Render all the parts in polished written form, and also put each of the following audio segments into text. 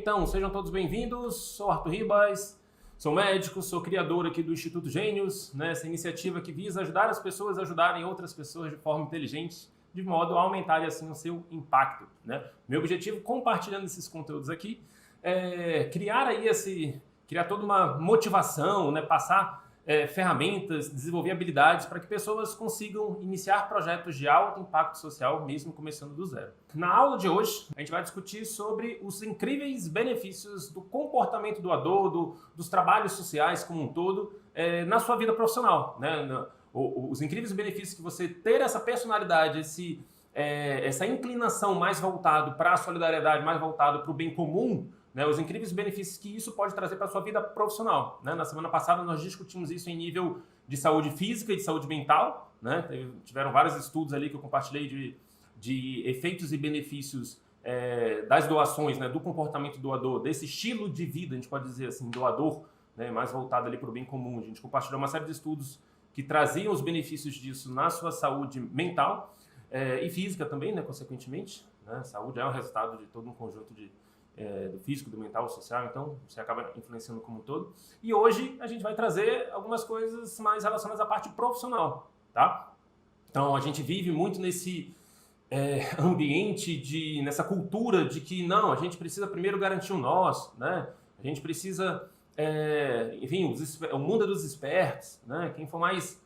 Então, sejam todos bem-vindos. Sou Arthur Ribas, sou médico, sou criador aqui do Instituto Gênios, né? Essa iniciativa que visa ajudar as pessoas a ajudarem outras pessoas de forma inteligente, de modo a aumentar assim o seu impacto, né? Meu objetivo, compartilhando esses conteúdos aqui, é criar toda uma motivação, né? Passar ferramentas, desenvolver habilidades para que pessoas consigam iniciar projetos de alto impacto social, mesmo começando do zero. Na aula de hoje, a gente vai discutir sobre os incríveis benefícios do comportamento doador, dos trabalhos sociais como um todo, na sua vida profissional, né? Os incríveis benefícios que você ter essa personalidade, essa inclinação mais voltado para a solidariedade, mais voltado para o bem comum, né, os incríveis benefícios que isso pode trazer para a sua vida profissional, né? Na semana passada nós discutimos isso em nível de saúde física e de saúde mental, né? Tiveram vários estudos ali que eu compartilhei de efeitos e benefícios das doações, né, do comportamento doador, desse estilo de vida, a gente pode dizer assim, doador, né, mais voltado ali para o bem comum. A gente compartilhou uma série de estudos que traziam os benefícios disso na sua saúde mental e física também, né, consequentemente, né? Saúde é um resultado de todo um conjunto do físico, do mental, social, então você acaba influenciando como um todo. E hoje a gente vai trazer algumas coisas mais relacionadas à parte profissional, tá? Então a gente vive muito nesse ambiente, nessa cultura de que não, a gente precisa primeiro garantir o nosso, né? A gente precisa, enfim, o mundo é dos espertos, né? Quem for mais...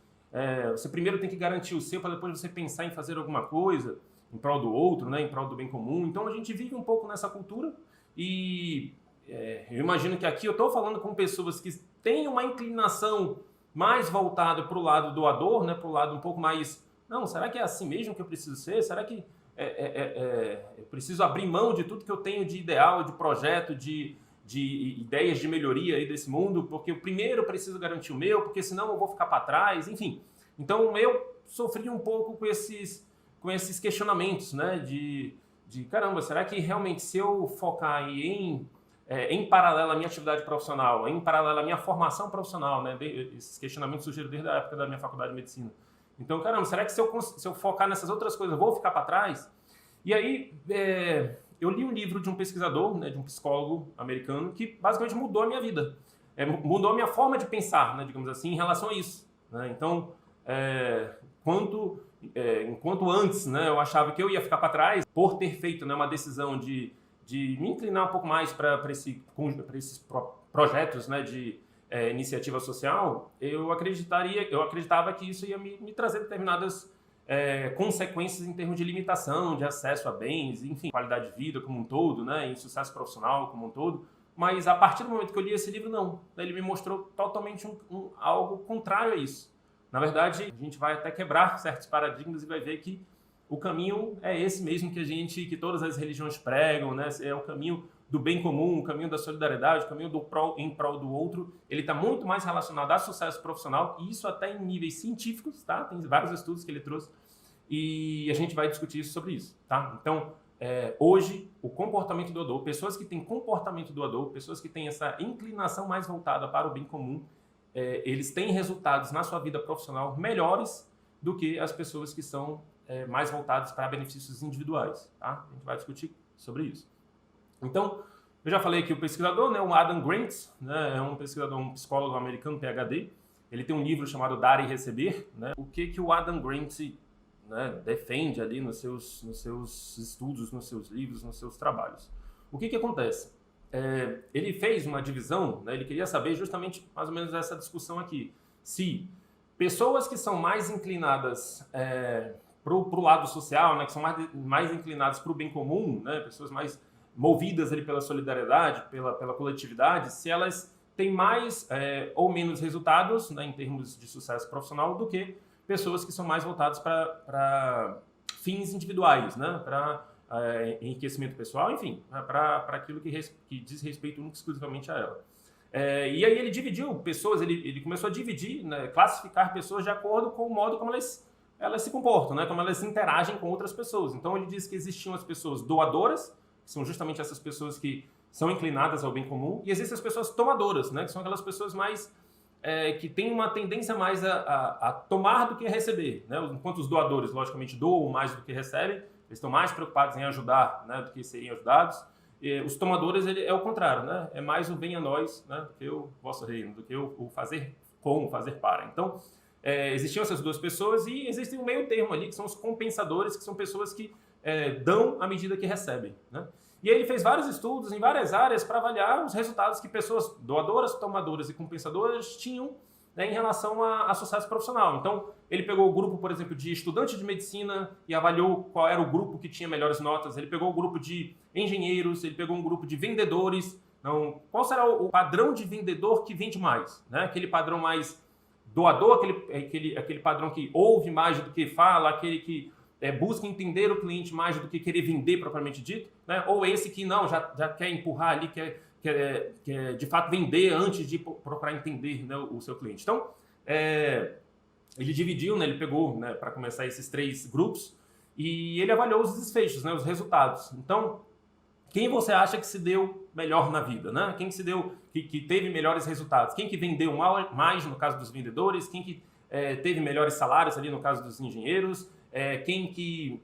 você primeiro tem que garantir o seu para depois você pensar em fazer alguma coisa em prol do outro, né? Em prol do bem comum. Então a gente vive um pouco nessa cultura. E eu imagino que aqui eu estou falando com pessoas que têm uma inclinação mais voltada para o lado doador, né, para o lado um pouco mais... Não, será que é assim mesmo que eu preciso ser? Será que eu preciso abrir mão de tudo que eu tenho de ideal, de projeto, de ideias de melhoria aí desse mundo? Porque eu primeiro preciso garantir o meu, porque senão eu vou ficar para trás, enfim. Então eu sofri um pouco com esses questionamentos, né, caramba, será que realmente se eu focar aí em paralelo à minha atividade profissional, em paralelo à minha formação profissional, né, esses questionamentos surgiram desde a época da minha faculdade de medicina. Então, caramba, será que se eu focar nessas outras coisas, eu vou ficar para trás? E aí, eu li um livro de um pesquisador, né, de um psicólogo americano, que basicamente mudou a minha vida. Mudou a minha forma de pensar, né, digamos assim, em relação a isso, né? Então, enquanto antes, né, eu achava que eu ia ficar para trás por ter feito, né, uma decisão de me inclinar um pouco mais para esses projetos, né, de iniciativa social, eu acreditava que isso ia me trazer determinadas consequências em termos de limitação, de acesso a bens, enfim, qualidade de vida como um todo, né, em sucesso profissional como um todo. Mas a partir do momento que eu li esse livro, não. Ele me mostrou totalmente algo contrário a isso. Na verdade, a gente vai até quebrar certos paradigmas e vai ver que o caminho é esse mesmo que todas as religiões pregam, né? É o caminho do bem comum, o caminho da solidariedade, o caminho em prol do outro. Ele está muito mais relacionado a sucesso profissional, e isso até em níveis científicos, tá? Tem vários estudos que ele trouxe e a gente vai discutir sobre isso, tá? Então, hoje, o comportamento doador, pessoas que têm comportamento doador, pessoas que têm essa inclinação mais voltada para o bem comum, eles têm resultados na sua vida profissional melhores do que as pessoas que são mais voltadas para benefícios individuais, tá? A gente vai discutir sobre isso. Então, eu já falei que o pesquisador, né, o Adam Grant, né, é um pesquisador, um psicólogo americano, PhD. Ele tem um livro chamado Dar e Receber, né? O que o Adam Grant, né, defende ali nos seus estudos, nos seus livros, nos seus trabalhos. O que acontece? Ele fez uma divisão, né, ele queria saber justamente mais ou menos essa discussão aqui. Se pessoas que são mais inclinadas para o lado social, né, que são mais inclinadas para o bem comum, né, pessoas mais movidas ali pela solidariedade, pela coletividade, se elas têm mais ou menos resultados, né, em termos de sucesso profissional do que pessoas que são mais voltadas para fins individuais, né, para enriquecimento pessoal, enfim, para aquilo que diz respeito único exclusivamente a ela. E aí ele dividiu pessoas, ele começou a dividir, né, classificar pessoas de acordo com o modo como elas se comportam, né, como elas interagem com outras pessoas. Então ele diz que existiam as pessoas doadoras, que são justamente essas pessoas que são inclinadas ao bem comum, e existem as pessoas tomadoras, né, que são aquelas pessoas mais que têm uma tendência mais a tomar do que a receber, né? Enquanto os doadores, logicamente, doam mais do que recebem, eles estão mais preocupados em ajudar, né, do que serem ajudados. Os tomadores é o contrário, né? É mais o venha a nós, né, do que o vosso reino, do que o fazer com, fazer para. Então, existiam essas duas pessoas e existe um meio termo ali, que são os compensadores, que são pessoas que dão à medida que recebem, né? E aí ele fez vários estudos em várias áreas para avaliar os resultados que pessoas doadoras, tomadoras e compensadoras tinham, né, em relação a sucesso profissional. Então, ele pegou o grupo, por exemplo, de estudante de medicina e avaliou qual era o grupo que tinha melhores notas. Ele pegou o grupo de engenheiros, ele pegou um grupo de vendedores. Então, qual será o padrão de vendedor que vende mais, né? Aquele padrão mais doador, aquele padrão que ouve mais do que fala, aquele que busca entender o cliente mais do que querer vender propriamente dito, né? Ou esse que não, já quer empurrar ali, quer de fato vender antes de procurar entender, né, o seu cliente. Então, ele dividiu, né, ele pegou, né, para começar esses 3 grupos e ele avaliou os desfechos, né, os resultados. Então, quem você acha que se deu melhor na vida, né? Quem se deu, que teve melhores resultados? Quem que vendeu mais, no caso dos vendedores? Quem que teve melhores salários ali, no caso dos engenheiros? Quem que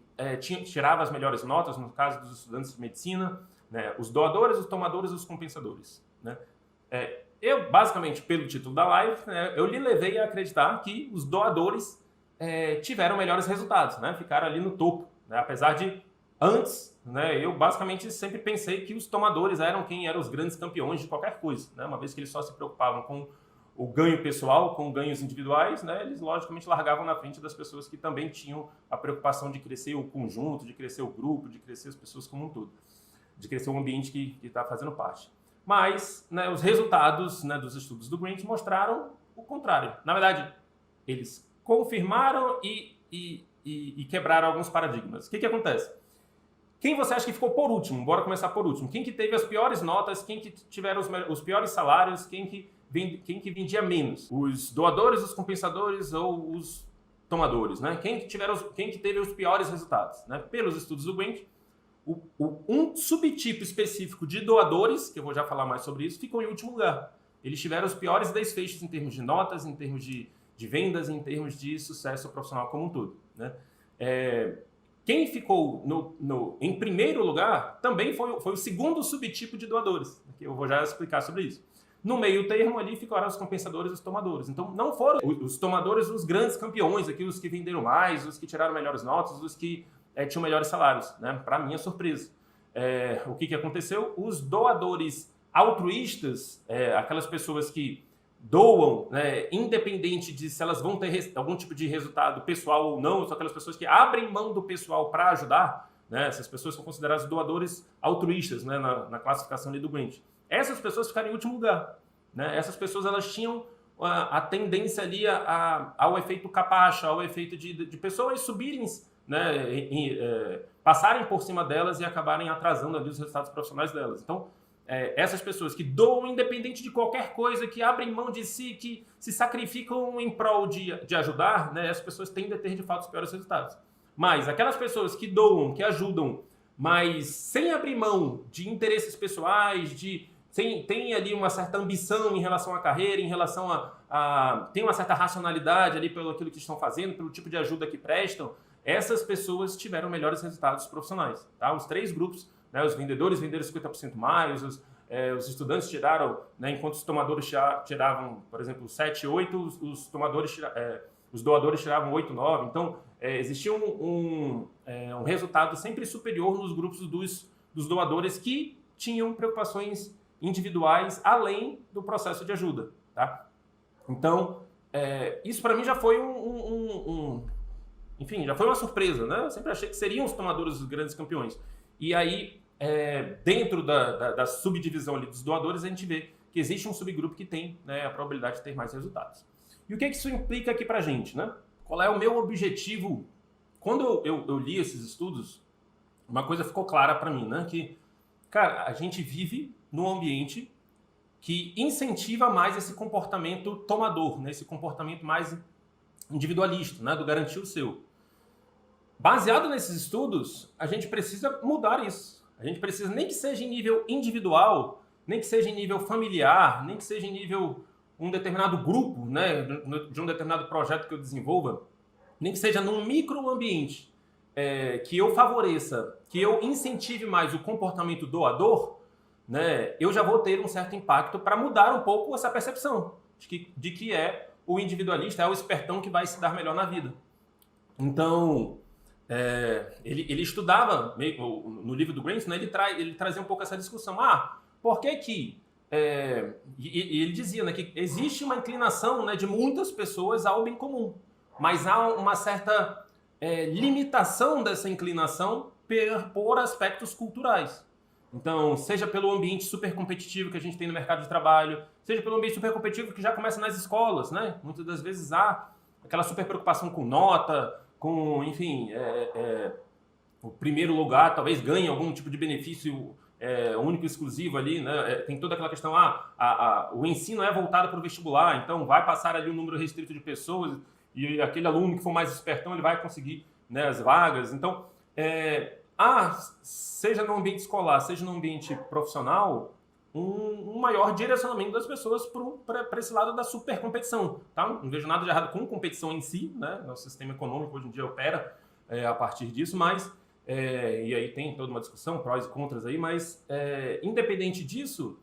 tirava as melhores notas, no caso dos estudantes de medicina? Né? Os doadores, os tomadores e os compensadores, né? Eu, basicamente, pelo título da live, né, eu lhe levei a acreditar que os doadores tiveram melhores resultados, né? Ficaram ali no topo, né? Apesar de antes, né, eu basicamente sempre pensei que os tomadores eram os grandes campeões de qualquer coisa, né? Uma vez que eles só se preocupavam com o ganho pessoal, com ganhos individuais, né, eles logicamente largavam na frente das pessoas que também tinham a preocupação de crescer o conjunto, de crescer o grupo, de crescer as pessoas como um todo, de crescer o ambiente que está fazendo parte. Mas, né, os resultados, né, dos estudos do Grant mostraram o contrário. Na verdade, eles confirmaram e quebraram alguns paradigmas. O que acontece? Quem você acha que ficou por último? Bora começar por último. Quem que teve as piores notas? Quem que tiveram os piores salários? Quem que vendia menos? Os doadores, os compensadores ou os tomadores, né? Quem que teve os piores resultados, né? Pelos estudos do Grant, um subtipo específico de doadores, que eu vou já falar mais sobre isso, ficou em último lugar. Eles tiveram os piores desfechos em termos de notas, em termos de vendas, em termos de sucesso profissional como um todo, né? Quem ficou em primeiro lugar também foi o segundo subtipo de doadores, que eu vou já explicar sobre isso. No meio termo ali ficaram os compensadores e os tomadores. Então não foram os tomadores os grandes campeões, aqui, os que venderam mais, os que tiraram melhores notas, os que tinham melhores salários, né? Para minha surpresa. O que aconteceu? Os doadores altruístas, aquelas pessoas que doam, né, independente de se elas vão ter algum tipo de resultado pessoal ou não, são aquelas pessoas que abrem mão do pessoal para ajudar, né? Essas pessoas são consideradas doadores altruístas, né, na classificação ali do Grant. Essas pessoas ficaram em último lugar, né? Essas pessoas elas tinham a tendência ali ao efeito capacha, ao efeito de pessoas subirem, né, passarem por cima delas e acabarem atrasando ali os resultados profissionais delas. Então, essas pessoas que doam independente de qualquer coisa, que abrem mão de si, que se sacrificam em prol de ajudar, né, essas pessoas tendem a ter de fato os piores resultados. Mas aquelas pessoas que doam, que ajudam, mas sem abrir mão de interesses pessoais, tem ali uma certa ambição em relação à carreira, em relação tem uma certa racionalidade ali pelo aquilo que estão fazendo, pelo tipo de ajuda que prestam, essas pessoas tiveram melhores resultados profissionais, tá? Os 3 grupos, né, os vendedores venderam 50% mais, os estudantes tiraram, né, enquanto os tomadores tiravam, por exemplo, 7, 8, os doadores tiravam 8, 9. Então, existia um resultado sempre superior nos grupos dos doadores que tinham preocupações individuais além do processo de ajuda, tá? Então, isso para mim já foi enfim, já foi uma surpresa, né? Eu sempre achei que seriam os tomadores os grandes campeões. E aí, dentro da subdivisão ali dos doadores, a gente vê que existe um subgrupo que tem, né, a probabilidade de ter mais resultados. E o que isso implica aqui pra gente, né? Qual é o meu objetivo? Quando eu li esses estudos, uma coisa ficou clara para mim, né? Que, cara, a gente vive num ambiente que incentiva mais esse comportamento tomador, né? Esse comportamento mais individualista, né? Do garantir o seu. Baseado nesses estudos, a gente precisa mudar isso. A gente precisa, nem que seja em nível individual, nem que seja em nível familiar, nem que seja em nível um determinado grupo, né, de um determinado projeto que eu desenvolva, nem que seja num microambiente, que eu favoreça, que eu incentive mais o comportamento doador, né, eu já vou ter um certo impacto para mudar um pouco essa percepção de que é o individualista, é o espertão que vai se dar melhor na vida. Então, ele estudava, no livro do Gramsci, né, ele trazia um pouco essa discussão. Por que que... e ele dizia, né, que existe uma inclinação, né, de muitas pessoas ao bem comum, mas há uma certa limitação dessa inclinação por aspectos culturais. Então, seja pelo ambiente super competitivo que a gente tem no mercado de trabalho, seja pelo ambiente super competitivo que já começa nas escolas, né? Muitas das vezes há aquela super preocupação com nota, com, enfim, o primeiro lugar talvez ganhe algum tipo de benefício único e exclusivo ali, né? Tem toda aquela questão, o ensino é voltado para o vestibular, então vai passar ali um número restrito de pessoas e aquele aluno que for mais espertão, ele vai conseguir, né, as vagas. Então, seja no ambiente escolar, seja no ambiente profissional, um maior direcionamento das pessoas para esse lado da supercompetição. Tá? Não vejo nada de errado com competição em si, né? Nosso sistema econômico hoje em dia opera a partir disso, mas, e aí tem toda uma discussão, prós e contras aí, mas independente disso,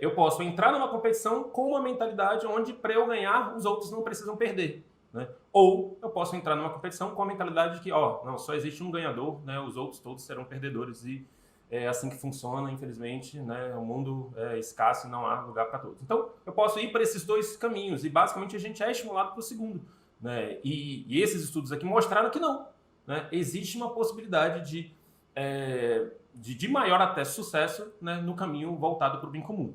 eu posso entrar numa competição com uma mentalidade onde para eu ganhar, os outros não precisam perder. Né? Ou eu posso entrar numa competição com a mentalidade de que não, só existe um ganhador, né? Os outros todos serão perdedores, e é assim que funciona, infelizmente, né? O mundo é escasso e não há lugar para todos. Então, eu posso ir para esses dois caminhos, e basicamente a gente é estimulado para o segundo. Né? E esses estudos aqui mostraram que não. Né? Existe uma possibilidade de maior até sucesso, né? No caminho voltado para o bem comum.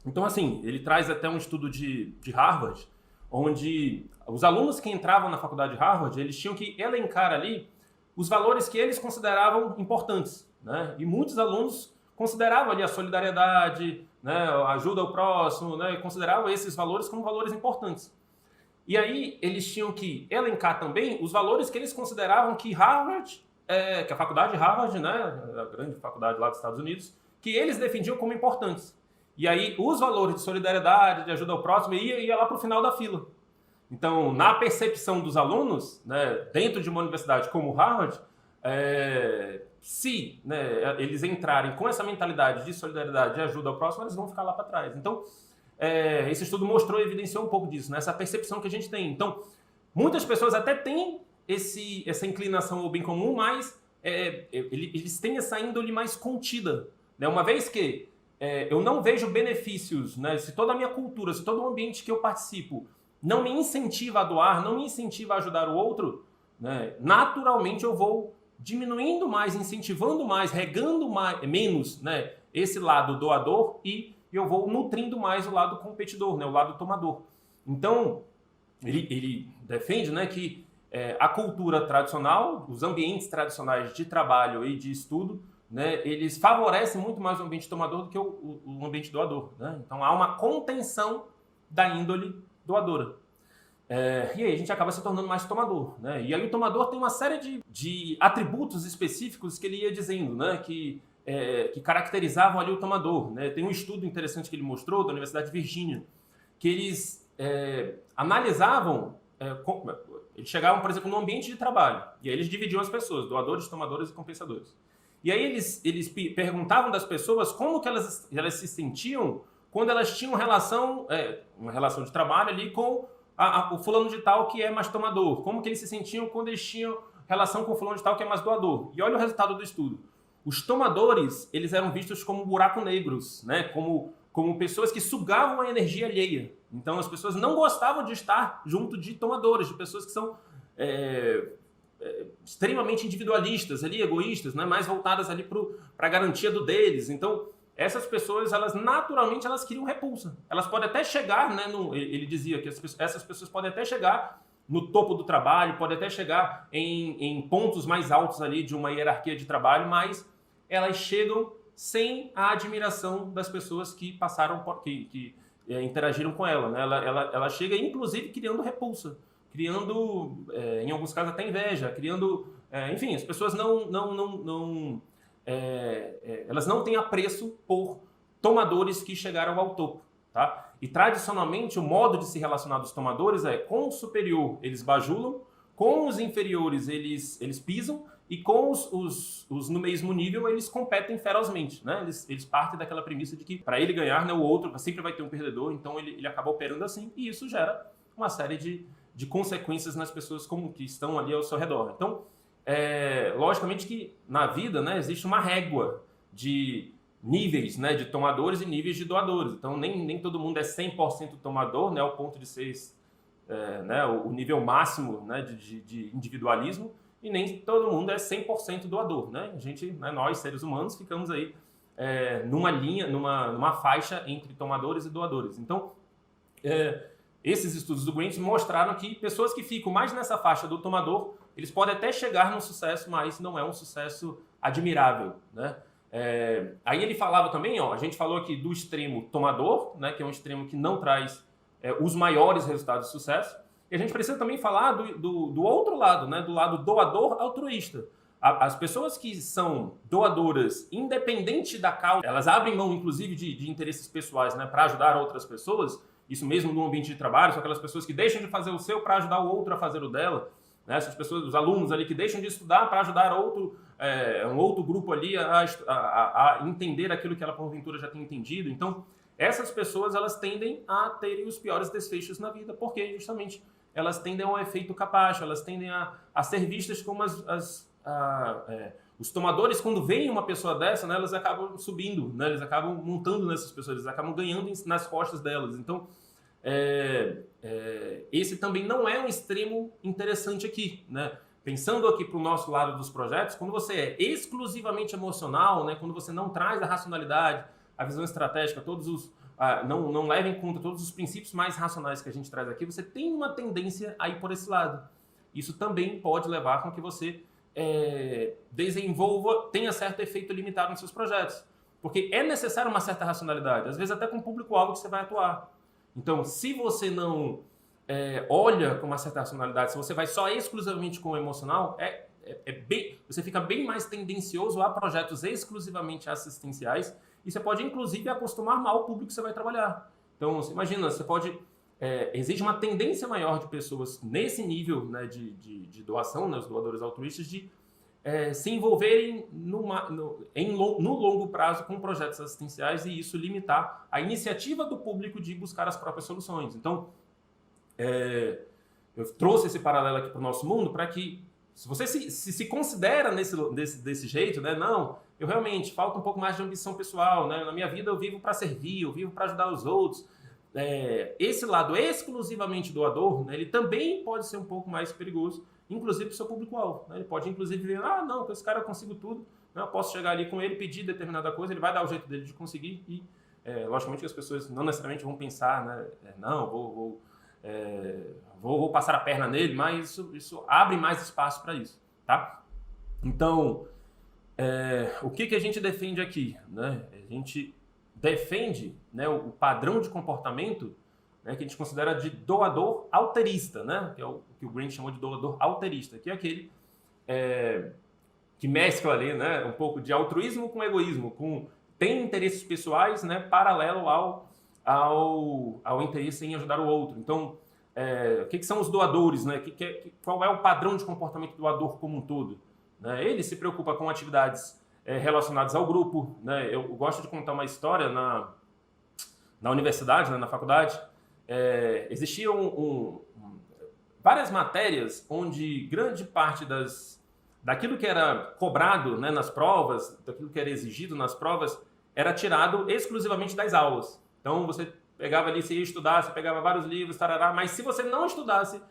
Então, assim, ele traz até um estudo de Harvard, onde os alunos que entravam na faculdade de Harvard, eles tinham que elencar ali os valores que eles consideravam importantes. Né? E muitos alunos consideravam ali a solidariedade, né, a ajuda ao próximo, né, e consideravam esses valores como valores importantes. E aí eles tinham que elencar também os valores que eles consideravam que Harvard, que a faculdade de Harvard, né, a grande faculdade lá dos Estados Unidos, que eles defendiam como importantes. E aí os valores de solidariedade, de ajuda ao próximo, ia lá para o final da fila. Então, na percepção dos alunos, né, dentro de uma universidade como Harvard, se, né, eles entrarem com essa mentalidade de solidariedade, de ajuda ao próximo, eles vão ficar lá para trás. Então, esse estudo mostrou e evidenciou um pouco disso, né, essa percepção que a gente tem. Então, muitas pessoas até têm essa inclinação ao bem comum, mas eles têm essa índole mais contida. Né? Uma vez que eu não vejo benefícios, né? Se toda a minha cultura, se todo o ambiente que eu participo não me incentiva a doar, não me incentiva a ajudar o outro, né? Naturalmente eu vou diminuindo mais, incentivando mais, regando menos, né, esse lado doador, e eu vou nutrindo mais o lado competidor, né, o lado tomador. Então, ele defende, né, que a cultura tradicional, os ambientes tradicionais de trabalho e de estudo, né, eles favorecem muito mais o ambiente tomador do que o ambiente doador. Né? Então há uma contenção da índole doadora. E aí a gente acaba se tornando mais tomador. Né? E aí o tomador tem uma série de atributos específicos que ele ia dizendo, né, que caracterizavam ali o tomador. Né? Tem um estudo interessante que ele mostrou da Universidade de Virgínia, que eles analisavam, eles chegavam, por exemplo, no ambiente de trabalho, e aí eles dividiam as pessoas, doadores, tomadores e compensadores. E aí eles perguntavam das pessoas como que elas se sentiam quando elas tinham uma relação de trabalho ali com o fulano de tal que é mais tomador. Como que eles se sentiam quando eles tinham relação com o fulano de tal que é mais doador. E olha o resultado do estudo. Os tomadores, eles eram vistos como buracos negros, né? Como pessoas que sugavam a energia alheia. Então as pessoas não gostavam de estar junto de tomadores, de pessoas que são extremamente individualistas, ali, egoístas, né? Mais voltadas ali para a garantia do deles. Então, essas pessoas, elas naturalmente elas criam repulsa. Elas podem até chegar, né? Ele dizia que essas pessoas podem até chegar no topo do trabalho, podem até chegar em pontos mais altos ali de uma hierarquia de trabalho, mas elas chegam sem a admiração das pessoas que passaram que interagiram com ela. Né? Ela chega, inclusive, criando repulsa, criando, em alguns casos, até inveja, criando... enfim, as pessoas elas não têm apreço por tomadores que chegaram ao topo. Tá? E, tradicionalmente, o modo de se relacionar dos tomadores com o superior eles bajulam, com os inferiores eles pisam, e com os no mesmo nível eles competem ferozmente, né? Eles partem daquela premissa de que para ele ganhar, né, o outro sempre vai ter um perdedor, então ele acaba operando assim, e isso gera uma série de consequências nas pessoas que estão ali ao seu redor. Então, logicamente que na vida, né, existe uma régua de níveis, né, de tomadores e níveis de doadores. Então, nem todo mundo é 100% tomador, né, ao ponto de ser né, o nível máximo, né, de individualismo, e nem todo mundo é 100% doador, né? A gente, né, nós, seres humanos, ficamos aí numa linha, numa faixa entre tomadores e doadores. Então, esses estudos do Grant mostraram que pessoas que ficam mais nessa faixa do tomador, eles podem até chegar no sucesso, mas não é um sucesso admirável, né? Aí ele falava também, a gente falou aqui do extremo tomador, né, que é um extremo que não traz os maiores resultados de sucesso. E a gente precisa também falar do outro lado, né, do lado doador altruísta. As pessoas que são doadoras, independente da causa, elas abrem mão, inclusive, de interesses pessoais, né, para ajudar outras pessoas, isso mesmo no ambiente de trabalho, são aquelas pessoas que deixam de fazer o seu para ajudar o outro a fazer o dela, né, essas pessoas, os alunos ali que deixam de estudar para ajudar um outro grupo ali a entender aquilo que ela, porventura, já tem entendido. Então, essas pessoas, elas tendem a terem os piores desfechos na vida, porque justamente elas tendem a um efeito capacho, elas tendem a ser vistas como os tomadores, quando veem uma pessoa dessa, né, elas acabam subindo, né, eles acabam montando nessas pessoas, eles acabam ganhando nas costas delas. Então, esse também não é um extremo interessante aqui, né? Pensando aqui para o nosso lado dos projetos, quando você é exclusivamente emocional, né, quando você não traz a racionalidade, a visão estratégica, não leva em conta todos os princípios mais racionais que a gente traz aqui, você tem uma tendência a ir por esse lado. Isso também pode levar com que você tenha certo efeito limitado nos seus projetos. Porque é necessário uma certa racionalidade, às vezes até com o público-alvo que você vai atuar. Então, se você não olha com uma certa racionalidade, se você vai só exclusivamente com o emocional, você fica bem mais tendencioso a projetos exclusivamente assistenciais, e você pode, inclusive, acostumar mal o público que você vai trabalhar. Então, você imagina, você pode... exige uma tendência maior de pessoas nesse nível, né, de doação, né, os doadores altruístas, de se envolverem no longo prazo com projetos assistenciais, e isso limitar a iniciativa do público de buscar as próprias soluções. Então, eu trouxe esse paralelo aqui para o nosso mundo para que, se você se considera desse jeito, né, não, eu realmente falta um pouco mais de ambição pessoal, né, na minha vida eu vivo para servir, eu vivo para ajudar os outros, esse lado exclusivamente doador, né, ele também pode ser um pouco mais perigoso, inclusive para o seu público-alvo, né? Ele pode inclusive ver, não, com esse cara eu consigo tudo, né? Eu posso chegar ali com ele, pedir determinada coisa, ele vai dar o jeito dele de conseguir, e logicamente que as pessoas não necessariamente vão pensar, né, não, vou passar a perna nele, mas isso abre mais espaço para isso, tá? Então, o que a gente defende aqui, né? A gente defende, né, o padrão de comportamento, né, que a gente considera de doador alterista, né, que é o que o Grant chamou de doador alterista, que é aquele que mescla ali, né, um pouco de altruísmo com egoísmo, tem interesses pessoais, né, paralelo ao interesse em ajudar o outro. Então, o que são os doadores, né? Qual é o padrão de comportamento do doador como um todo? Né? Ele se preocupa com atividades relacionadas ao grupo, né? Eu gosto de contar uma história na universidade, né, na faculdade. Existiam várias matérias onde grande parte daquilo que era cobrado, né, nas provas, daquilo que era exigido nas provas, era tirado exclusivamente das aulas. Então, você pegava ali, você ia estudar, você pegava vários livros, tarará, mas se você não estudasse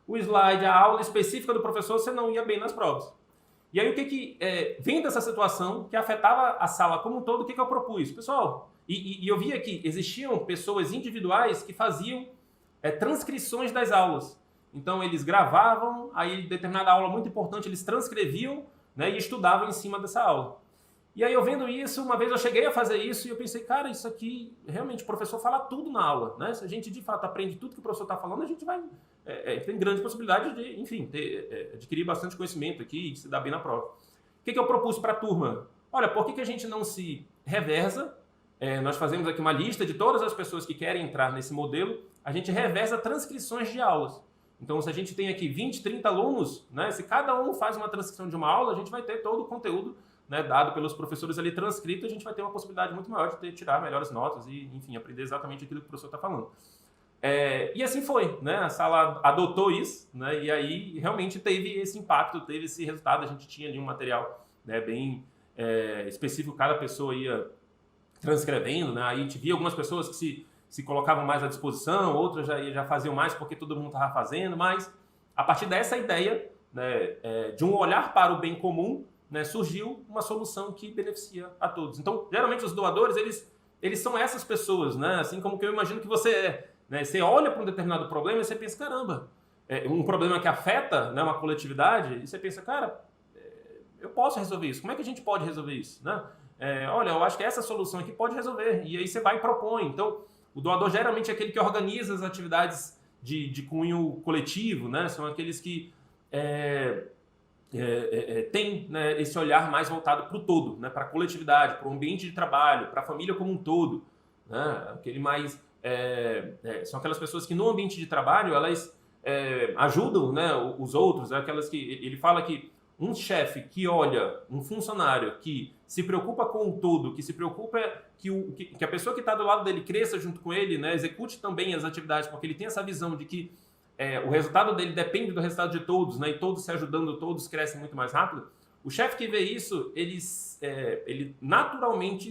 o slide, a aula específica do professor, você não ia bem nas provas. E aí, o que vem dessa situação que afetava a sala como um todo, o que eu propus? Pessoal, e eu via que existiam pessoas individuais que faziam transcrições das aulas. Então, eles gravavam, aí, determinada aula muito importante, eles transcreviam, né, e estudavam em cima dessa aula. E aí, eu vendo isso, uma vez eu cheguei a fazer isso e eu pensei, cara, isso aqui, realmente, o professor fala tudo na aula, né? Se a gente, de fato, aprende tudo que o professor está falando, a gente vai... tem grande possibilidade de, enfim, adquirir bastante conhecimento aqui e se dar bem na prova. O que eu propus para a turma? Olha, por que a gente não se reversa? Nós fazemos aqui uma lista de todas as pessoas que querem entrar nesse modelo, a gente reversa transcrições de aulas. Então, se a gente tem aqui 20, 30 alunos, né, se cada um faz uma transcrição de uma aula, a gente vai ter todo o conteúdo, né, dado pelos professores ali transcrito, a gente vai ter uma possibilidade muito maior de tirar melhores notas e, enfim, aprender exatamente aquilo que o professor está falando. E assim foi, né? A sala adotou isso, né? E aí realmente teve esse impacto, teve esse resultado. A gente tinha ali um material, né, bem específico, cada pessoa ia transcrevendo, né? Aí a gente via algumas pessoas que se colocavam mais à disposição, outras já faziam mais porque todo mundo estava fazendo, mas a partir dessa ideia, né, de um olhar para o bem comum, né, surgiu uma solução que beneficia a todos. Então, geralmente os doadores, eles são essas pessoas, né? Assim como que eu imagino que você é. Né? Você olha para um determinado problema e você pensa, caramba, um problema que afeta, né, uma coletividade, e você pensa, cara, eu posso resolver isso. Como é que a gente pode resolver isso? Né? Olha, eu acho que essa solução aqui pode resolver. E aí você vai e propõe. Então, o doador geralmente é aquele que organiza as atividades de cunho coletivo, né? São aqueles que têm, né, esse olhar mais voltado para o todo, né? Para a coletividade, para o ambiente de trabalho, para a família como um todo. Né? Aquele mais... são aquelas pessoas que no ambiente de trabalho elas ajudam, né, os outros, aquelas que ele fala que um chefe que olha um funcionário que se preocupa com o todo, que se preocupa que a pessoa que está do lado dele cresça junto com ele, né, execute também as atividades, porque ele tem essa visão de que o resultado dele depende do resultado de todos, né, e todos se ajudando, todos crescem muito mais rápido. O chefe que vê isso, ele naturalmente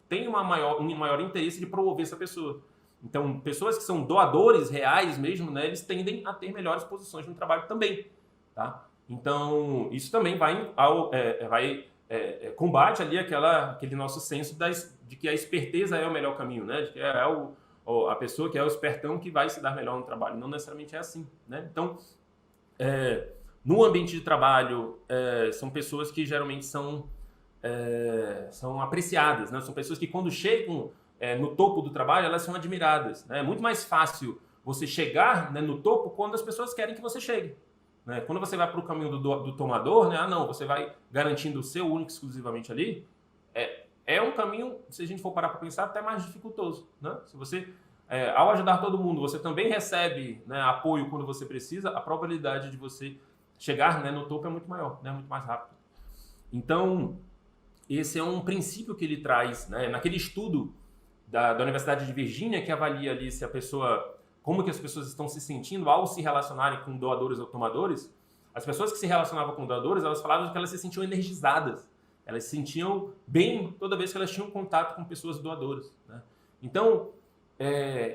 tem um maior interesse de promover essa pessoa. Então, pessoas que são doadores reais mesmo, né, eles tendem a ter melhores posições no trabalho também. Tá? Então, isso também combate ali aquele nosso senso de que a esperteza é o melhor caminho, né? De que a pessoa que é o espertão que vai se dar melhor no trabalho. Não necessariamente é assim. Né? Então, no ambiente de trabalho, são pessoas que geralmente são apreciadas, né? São pessoas que quando chegam no topo do trabalho, elas são admiradas. Né? É muito mais fácil você chegar, né, no topo quando as pessoas querem que você chegue. Né? Quando você vai para o caminho do tomador, né? Não, você vai garantindo o seu único exclusivamente ali, é um caminho, se a gente for parar para pensar, até mais dificultoso. Né? Se você, ao ajudar todo mundo, você também recebe, né, apoio quando você precisa, a probabilidade de você chegar, né, no topo é muito maior, né, muito mais rápido. Então, esse é um princípio que ele traz, né, naquele estudo da Universidade de Virgínia, que avalia ali se a pessoa, como que as pessoas estão se sentindo ao se relacionarem com doadores ou tomadores. As pessoas que se relacionavam com doadores, elas falavam que elas se sentiam energizadas. Elas se sentiam bem toda vez que elas tinham contato com pessoas doadoras. Né? Então,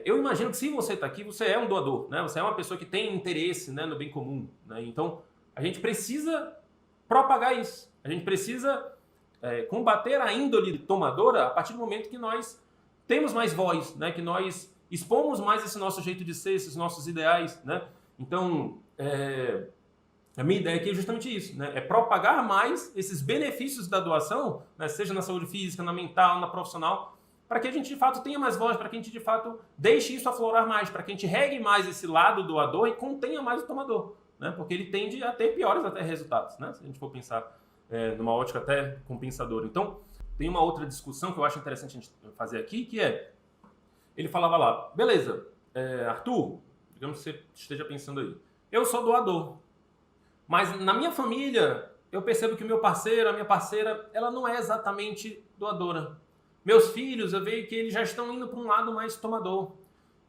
eu imagino que se você está aqui, você é um doador. Né? Você é uma pessoa que tem interesse, né, no bem comum. Né? Então, a gente precisa propagar isso. A gente precisa combater a índole tomadora a partir do momento que nós temos mais voz, né? Que nós expomos mais esse nosso jeito de ser, esses nossos ideais. Né? Então, a minha ideia aqui é justamente isso, né? É propagar mais esses benefícios da doação, né? Seja na saúde física, na mental, na profissional, para que a gente de fato tenha mais voz, para que a gente de fato deixe isso aflorar mais, para que a gente regue mais esse lado doador e contenha mais o tomador. Né? Porque ele tende a ter piores até resultados, né? Se a gente for pensar numa ótica até compensadora. Então, tem uma outra discussão que eu acho interessante a gente fazer aqui, que ele falava lá, beleza, Arthur, digamos que você esteja pensando aí, eu sou doador, mas na minha família eu percebo que o meu parceiro, a minha parceira, ela não é exatamente doadora. Meus filhos, eu vejo que eles já estão indo para um lado mais tomador.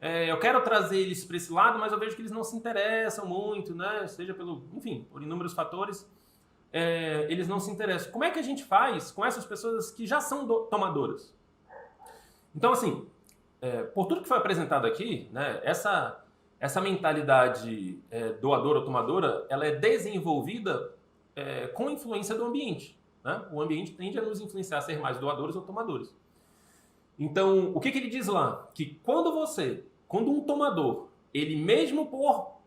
Eu quero trazer eles para esse lado, mas eu vejo que eles não se interessam muito, né? Seja por inúmeros fatores, eles não se interessam. Como é que a gente faz com essas pessoas que já são tomadoras? Então, assim, por tudo que foi apresentado aqui, né, essa mentalidade doadora ou tomadora, ela é desenvolvida com influência do ambiente. Né? O ambiente tende a nos influenciar a ser mais doadores ou tomadores. Então, o que ele diz lá? Que quando um tomador, ele mesmo por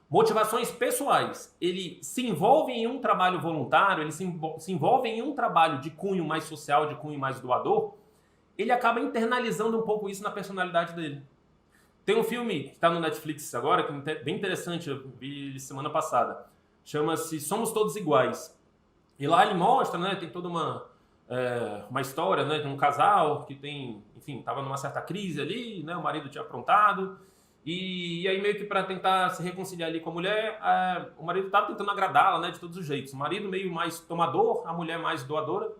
motivações pessoais, ele se envolve em um trabalho voluntário, ele se envolve em um trabalho de cunho mais social, de cunho mais doador, ele acaba internalizando um pouco isso na personalidade dele. Tem um filme que está no Netflix agora, que é bem interessante, eu vi semana passada, chama-se Somos Todos Iguais. E lá ele mostra, né, tem toda uma história, né, de um casal que estava numa certa crise ali, né, o marido tinha aprontado, E aí meio que para tentar se reconciliar ali com a mulher, o marido estava tentando agradá-la, né, de todos os jeitos. O marido meio mais tomador, a mulher mais doadora.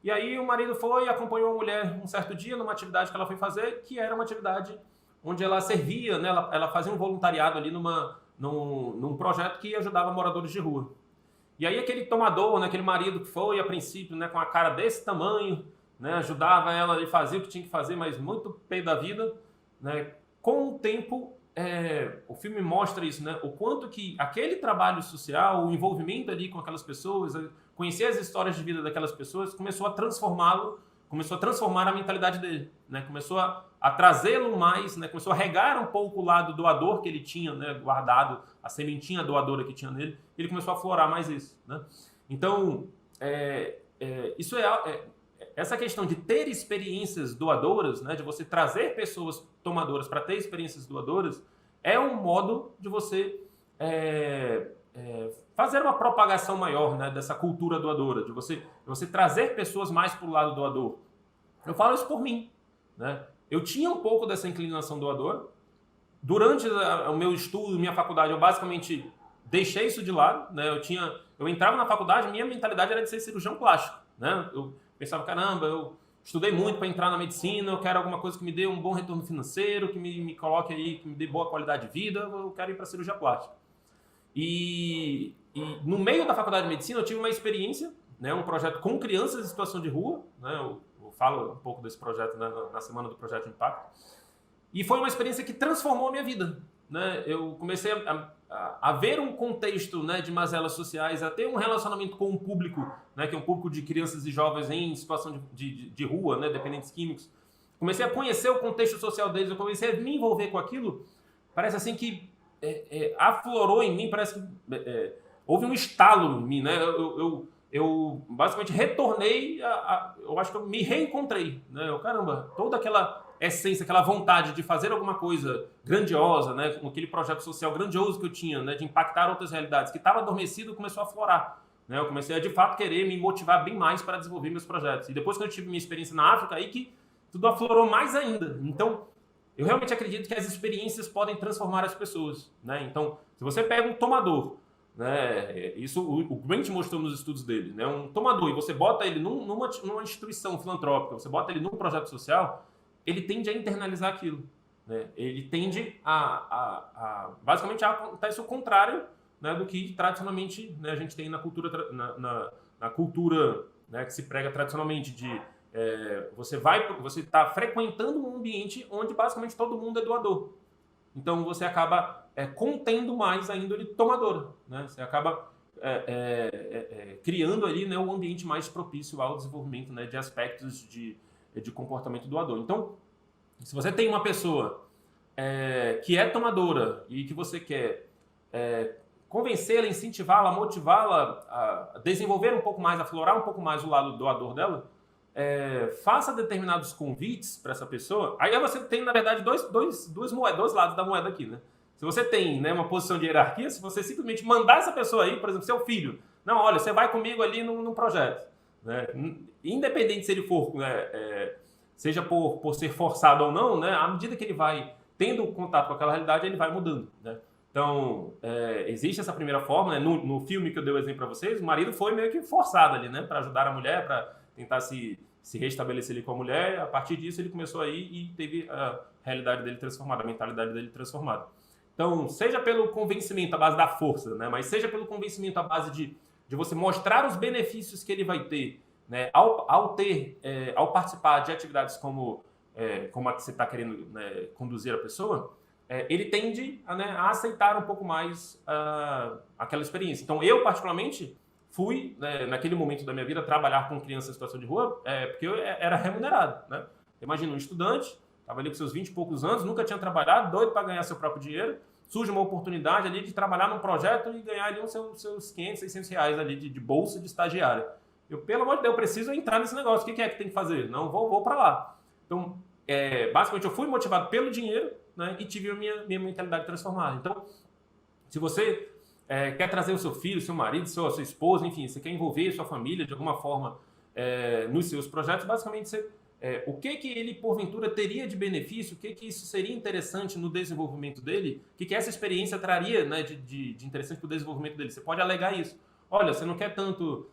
E aí o marido foi e acompanhou a mulher um certo dia numa atividade que ela foi fazer, que era uma atividade onde ela servia, né, ela fazia um voluntariado ali num projeto que ajudava moradores de rua. E aí aquele tomador, né, aquele marido que foi a princípio, né, com a cara desse tamanho, né, ajudava ela, ele fazia o que tinha que fazer, mas muito pé da vida, né, com o tempo, o filme mostra isso, né, o quanto que aquele trabalho social, o envolvimento ali com aquelas pessoas, conhecer as histórias de vida daquelas pessoas, começou a transformá-lo, começou a transformar a mentalidade dele, né, começou a trazê-lo mais, né, começou a regar um pouco o lado doador que ele tinha, né, guardado, a sementinha doadora que tinha nele, ele começou a aflorar mais isso, né? Então, isso essa questão de ter experiências doadoras, né, de você trazer pessoas tomadoras para ter experiências doadoras, é um modo de você fazer uma propagação maior, né, dessa cultura doadora, de você trazer pessoas mais para o lado doador. Eu falo isso por mim, né? Eu tinha um pouco dessa inclinação doadora. Durante o meu estudo, minha faculdade, eu basicamente deixei isso de lado, né? Eu entrava na faculdade, minha mentalidade era de ser cirurgião plástico, né? Eu pensava, caramba, eu estudei muito para entrar na medicina, eu quero alguma coisa que me dê um bom retorno financeiro, que me coloque aí, que me dê boa qualidade de vida, eu quero ir para cirurgia plástica. E no meio da faculdade de medicina eu tive uma experiência, né? Um projeto com crianças em situação de rua, né? Eu falo um pouco desse projeto, né, na semana do Projeto Impacto. E foi uma experiência que transformou a minha vida, né? Eu comecei a ver um contexto, né, de mazelas sociais, a ter um relacionamento com um público, né, que é um público de crianças e jovens em situação de rua, né, dependentes químicos. Comecei a conhecer o contexto social deles, eu comecei a me envolver com aquilo. Parece assim que aflorou em mim, parece que houve um estalo em mim, né? Eu basicamente retornei, eu acho que eu me reencontrei, né? Caramba, toda aquela essência, aquela vontade de fazer alguma coisa grandiosa, né? Com aquele projeto social grandioso que eu tinha, né? De impactar outras realidades, que estava adormecido, começou a aflorar, né? Eu comecei a, de fato, querer me motivar bem mais para desenvolver meus projetos. E depois que eu tive minha experiência na África, aí que tudo aflorou mais ainda. Então, eu realmente acredito que as experiências podem transformar as pessoas, né? Então, se você pega um tomador, né, isso o Grant mostrou nos estudos dele, né, um tomador, e você bota ele numa instituição filantrópica, você bota ele num projeto social, ele tende a internalizar aquilo, né? Ele tende basicamente acontece o contrário, né, do que tradicionalmente, né, a gente tem na cultura, na cultura, né, que se prega tradicionalmente de você está frequentando um ambiente onde basicamente todo mundo é doador. Então você acaba contendo mais a índole tomadora, né? Você acaba criando ali, né, um ambiente mais propício ao desenvolvimento, né, de aspectos de comportamento doador. Então, se você tem uma pessoa que é tomadora e que você quer convencê-la, incentivá-la, motivá-la a desenvolver um pouco mais, aflorar um pouco mais o lado doador dela, faça determinados convites para essa pessoa. Aí você tem, na verdade, dois lados da moeda aqui, né? Se você tem, né, uma posição de hierarquia, se você simplesmente mandar essa pessoa aí, por exemplo, seu filho, não, olha, você vai comigo ali num projeto, né? Independente se ele for, seja por ser forçado ou não, né? À medida que ele vai tendo contato com aquela realidade, ele vai mudando, né? Então, existe essa primeira forma, né? No filme que eu dei o exemplo para vocês, o marido foi meio que forçado ali, né? Para ajudar a mulher, para tentar se restabelecer ali com a mulher. A partir disso, ele começou aí e teve a realidade dele transformada, a mentalidade dele transformada. Então, seja pelo convencimento à base da força, né? Mas seja pelo convencimento à base de você mostrar os benefícios que ele vai ter, né? Ao participar de atividades como a que você está querendo, né, conduzir a pessoa, ele tende a aceitar um pouco mais aquela experiência. Então, eu, particularmente, fui, né, naquele momento da minha vida, trabalhar com crianças em situação de rua, porque eu era remunerado, né? Imagina, um estudante, estava ali com seus 20 e poucos anos, nunca tinha trabalhado, doido para ganhar seu próprio dinheiro, surge uma oportunidade ali de trabalhar num projeto e ganhar ali os seus 500, 600 reais ali de bolsa de estagiário. Eu, pelo amor de Deus, eu preciso entrar nesse negócio, o que é que tem que fazer? Não, vou para lá. Então, basicamente, eu fui motivado pelo dinheiro, né, e tive a minha mentalidade transformada. Então, se você quer trazer o seu filho, seu marido, a sua esposa, enfim, você quer envolver a sua família de alguma forma nos seus projetos, basicamente você o que ele, porventura, teria de benefício, o que isso seria interessante no desenvolvimento dele, o que essa experiência traria, né, de interessante para o desenvolvimento dele. Você pode alegar isso. Olha, você não quer tanto,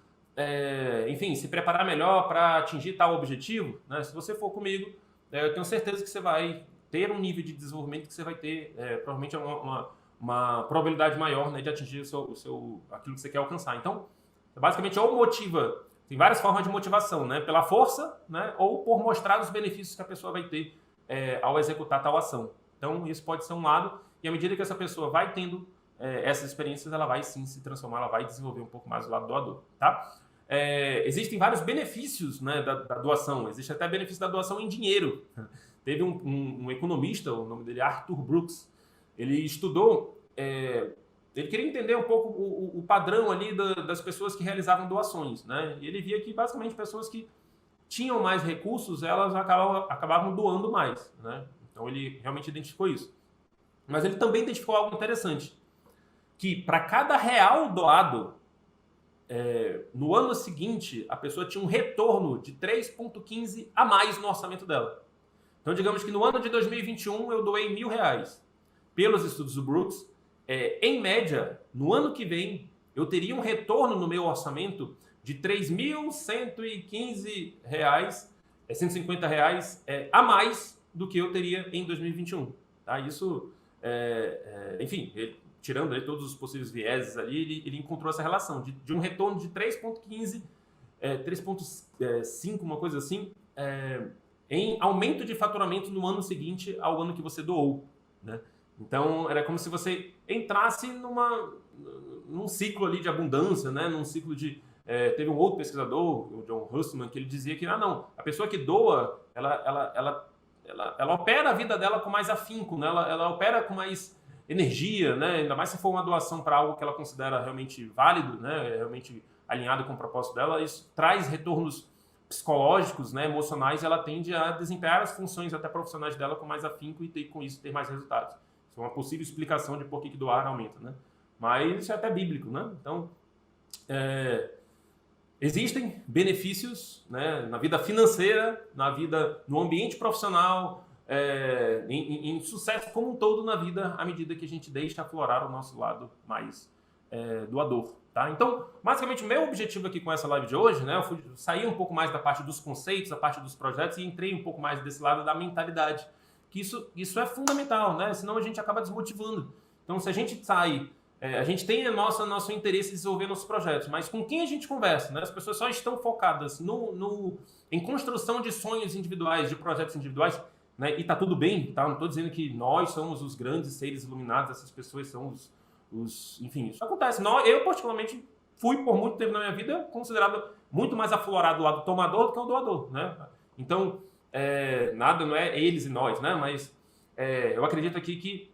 enfim, se preparar melhor para atingir tal objetivo, né? Se você for comigo, eu tenho certeza que você vai ter um nível de desenvolvimento que você vai ter, provavelmente, uma probabilidade maior, né, de atingir aquilo que você quer alcançar. Então, basicamente, ou motiva. Tem várias formas de motivação, né? Pela força, né? Ou por mostrar os benefícios que a pessoa vai ter ao executar tal ação. Então, isso pode ser um lado, e à medida que essa pessoa vai tendo essas experiências, ela vai sim se transformar, ela vai desenvolver um pouco mais o lado doador, tá? Existem vários benefícios, né, da doação. Existe até benefício da doação em dinheiro. Teve um economista, o nome dele é Arthur Brooks, ele estudou... ele queria entender um pouco o padrão ali das pessoas que realizavam doações, né? E ele via que, basicamente, pessoas que tinham mais recursos, elas acabavam doando mais, né? Então, ele realmente identificou isso. Mas ele também identificou algo interessante, que para cada real doado, no ano seguinte, a pessoa tinha um retorno de 3,15 a mais no orçamento dela. Então, digamos que no ano de 2021, eu doei R$1.000. Pelos estudos do Brooks, em média, no ano que vem, eu teria um retorno no meu orçamento de R$3.115, R$150 a mais do que eu teria em 2021. Tá? Isso, enfim, tirando aí todos os possíveis vieses ali, ele encontrou essa relação de um retorno de 3,15, 3,5, uma coisa assim, em aumento de faturamento no ano seguinte ao ano que você doou, né? Então, era como se você entrasse num ciclo ali de abundância, né? Num ciclo de... teve um outro pesquisador, o John Hussman, que ele dizia que, não, a pessoa que doa, ela opera a vida dela com mais afinco, né? Ela opera com mais energia, né? Ainda mais se for uma doação para algo que ela considera realmente válido, né? Realmente alinhado com o propósito dela, isso traz retornos psicológicos, né, emocionais, ela tende a desempenhar as funções até profissionais dela com mais afinco e com isso ter mais resultados. Isso é uma possível explicação de por que doar aumenta, né? Mas isso é até bíblico, né? Então, existem benefícios, né, na vida financeira, no ambiente profissional, em sucesso como um todo na vida, à medida que a gente deixa aflorar o nosso lado mais doador. Tá? Então, basicamente, o meu objetivo aqui com essa live de hoje, né, eu fui sair um pouco mais da parte dos conceitos, da parte dos projetos e entrei um pouco mais desse lado da mentalidade. Que isso é fundamental, né? Senão a gente acaba desmotivando. Então, se a gente sai, a gente tem nosso interesse em desenvolver nossos projetos, mas com quem a gente conversa, né? As pessoas só estão focadas em construção de sonhos individuais, de projetos individuais, né? E tá tudo bem, tá? Não estou dizendo que nós somos os grandes seres iluminados, essas pessoas são enfim, isso acontece. Eu, particularmente, fui por muito tempo na minha vida considerado muito mais aflorado do lado tomador do que o doador, né? Então, nada, não é eles e nós, né? Mas eu acredito aqui que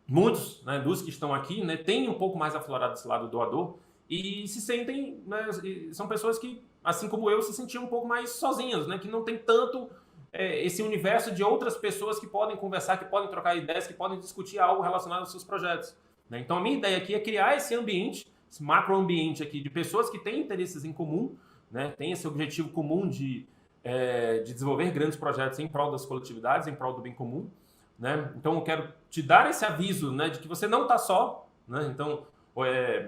muitos, né, dos que estão aqui, né, têm um pouco mais aflorado esse lado doador e se sentem, né, são pessoas que, assim como eu, se sentiam um pouco mais sozinhas, né? Que não tem tanto esse universo de outras pessoas que podem conversar, que podem trocar ideias, que podem discutir algo relacionado aos seus projetos. Então, a minha ideia aqui é criar esse ambiente, esse macroambiente aqui de pessoas que têm interesses em comum, né? Tem esse objetivo comum de desenvolver grandes projetos em prol das coletividades, em prol do bem comum, né? Então, eu quero te dar esse aviso, né, de que você não está só, né? Então,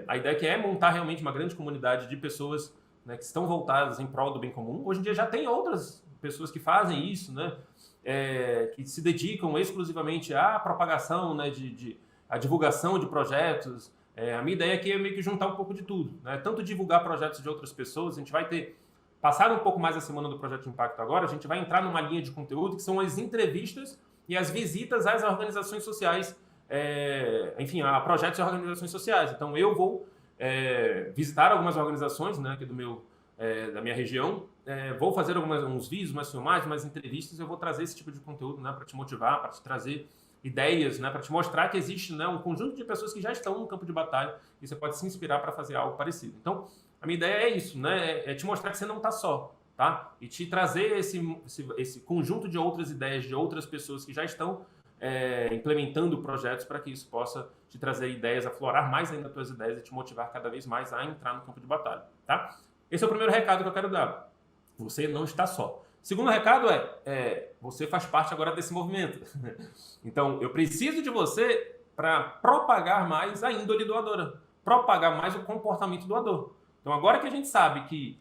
a ideia aqui é montar realmente uma grande comunidade de pessoas, né, que estão voltadas em prol do bem comum. Hoje em dia já tem outras pessoas que fazem isso, né? Que se dedicam exclusivamente à propagação, né, a divulgação de projetos. A minha ideia aqui é meio que juntar um pouco de tudo, né? Tanto divulgar projetos de outras pessoas, a gente vai passar um pouco mais a semana do Projeto de Impacto agora, a gente vai entrar numa linha de conteúdo que são as entrevistas e as visitas às organizações sociais, enfim, a projetos e organizações sociais. Então, eu vou visitar algumas organizações, né, aqui da minha região, vou fazer uns vídeos, umas filmagens, umas entrevistas, eu vou trazer esse tipo de conteúdo, né, para te motivar, para te trazer ideias, né, para te mostrar que existe, né, um conjunto de pessoas que já estão no campo de batalha e você pode se inspirar para fazer algo parecido. Então, a minha ideia é isso, né, te mostrar que você não está só, tá? E te trazer esse conjunto de outras ideias, de outras pessoas que já estão implementando projetos para que isso possa te trazer ideias, aflorar mais ainda as tuas ideias e te motivar cada vez mais a entrar no campo de batalha, tá? Esse é o primeiro recado que eu quero dar. Você não está só. Segundo recado você faz parte agora desse movimento. Então, eu preciso de você para propagar mais a índole doadora, propagar mais o comportamento doador. Então, agora que a gente sabe que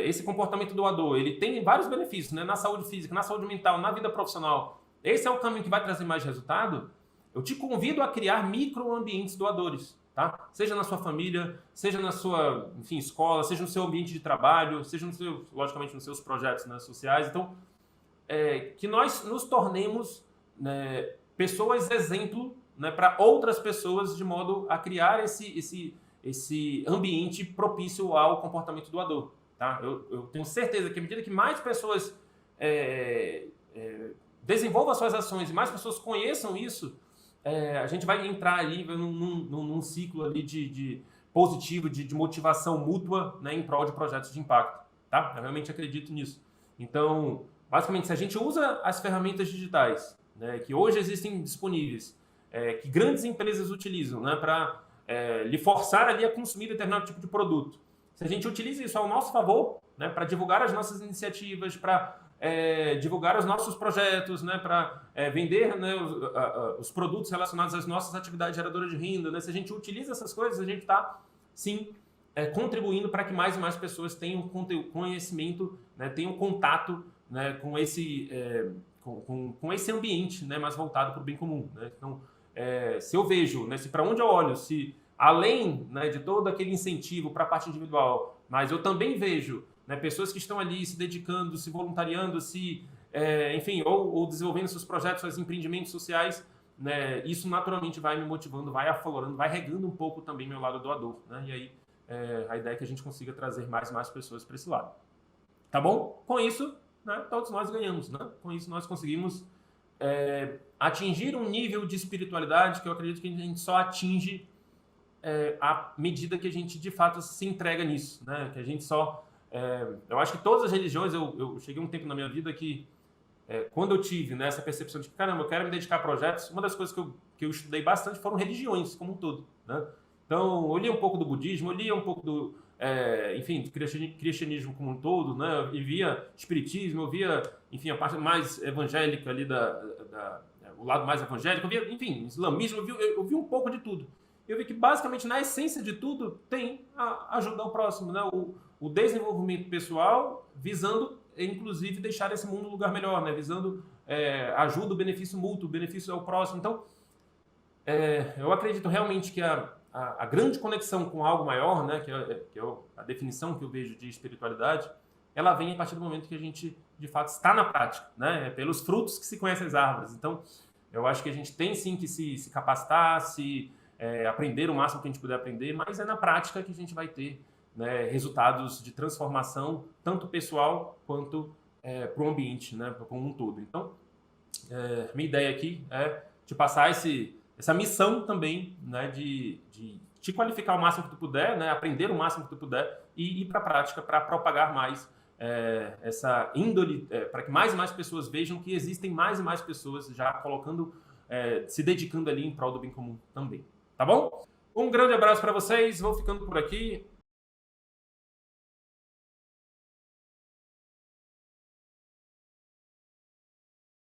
esse comportamento doador ele tem vários benefícios, né? Na saúde física, na saúde mental, na vida profissional, esse é o caminho que vai trazer mais resultado, eu te convido a criar microambientes doadores. Tá? Seja na sua família, seja na sua, enfim, escola, seja no seu ambiente de trabalho, seja, logicamente, nos seus projetos, né, sociais. Então, que nós nos tornemos, né, pessoas exemplo, né, para outras pessoas, de modo a criar esse ambiente propício ao comportamento doador. Tá? Eu tenho certeza que, à medida que mais pessoas desenvolvam as suas ações e mais pessoas conheçam isso, a gente vai entrar ali num ciclo ali de positivo, de motivação mútua, né, em prol de projetos de impacto. Tá? Eu realmente acredito nisso. Então, basicamente, se a gente usa as ferramentas digitais, né, que hoje existem disponíveis, que grandes empresas utilizam, né, para lhe forçar ali a consumir determinado tipo de produto, se a gente utiliza isso ao nosso favor, né, para divulgar as nossas iniciativas, para divulgar os nossos projetos, né, para vender, né, os produtos relacionados às nossas atividades geradoras de renda, né, se a gente utiliza essas coisas, a gente está, sim, contribuindo para que mais e mais pessoas tenham conhecimento, né, tenham contato, né, com esse ambiente, né, mais voltado para o bem comum. Né? Então, se eu vejo, né, se para onde eu olho, se além, né, de todo aquele incentivo para a parte individual, mas eu também vejo, né, pessoas que estão ali se dedicando, se voluntariando, enfim, ou desenvolvendo seus projetos, seus empreendimentos sociais, né, isso naturalmente vai me motivando, vai aflorando, vai regando um pouco também meu lado doador. Né? E aí a ideia é que a gente consiga trazer mais e mais pessoas para esse lado. Tá bom? Com isso, né, todos nós ganhamos. Né? Com isso nós conseguimos atingir um nível de espiritualidade que eu acredito que a gente só atinge à medida que a gente de fato se entrega nisso. Né? Que a gente só... eu acho que todas as religiões, eu cheguei um tempo na minha vida que quando eu tive, né, essa percepção de que, caramba, eu quero me dedicar a projetos, uma das coisas que eu estudei bastante foram religiões como um todo. Né? Então, eu li um pouco do budismo, eu li um pouco do, enfim, do cristianismo como um todo, né? Eu via espiritismo, eu via, enfim, a parte mais evangélica ali, o lado mais evangélico, eu via, enfim, islamismo, eu vi um pouco de tudo. Eu vi que, basicamente, na essência de tudo, tem a ajudar o próximo, né? O desenvolvimento pessoal visando, inclusive, deixar esse mundo um lugar melhor, né? Visando ajuda, o benefício mútuo, o benefício ao próximo. Então, eu acredito realmente que a grande conexão com algo maior, né? que é a definição que eu vejo de espiritualidade, ela vem a partir do momento que a gente, de fato, está na prática, né? É pelos frutos que se conhecem as árvores. Então, eu acho que a gente tem, sim, que se capacitar, aprender o máximo que a gente puder aprender, mas é na prática que a gente vai ter, né, resultados de transformação, tanto pessoal quanto para o ambiente, né, como um todo. Então, minha ideia aqui é te passar essa missão também, né, de te qualificar o máximo que tu puder, né, aprender o máximo que tu puder e ir para a prática para propagar mais essa índole, para que mais e mais pessoas vejam que existem mais e mais pessoas já colocando, se dedicando ali em prol do bem comum também. Tá bom? Um grande abraço para vocês, vou ficando por aqui.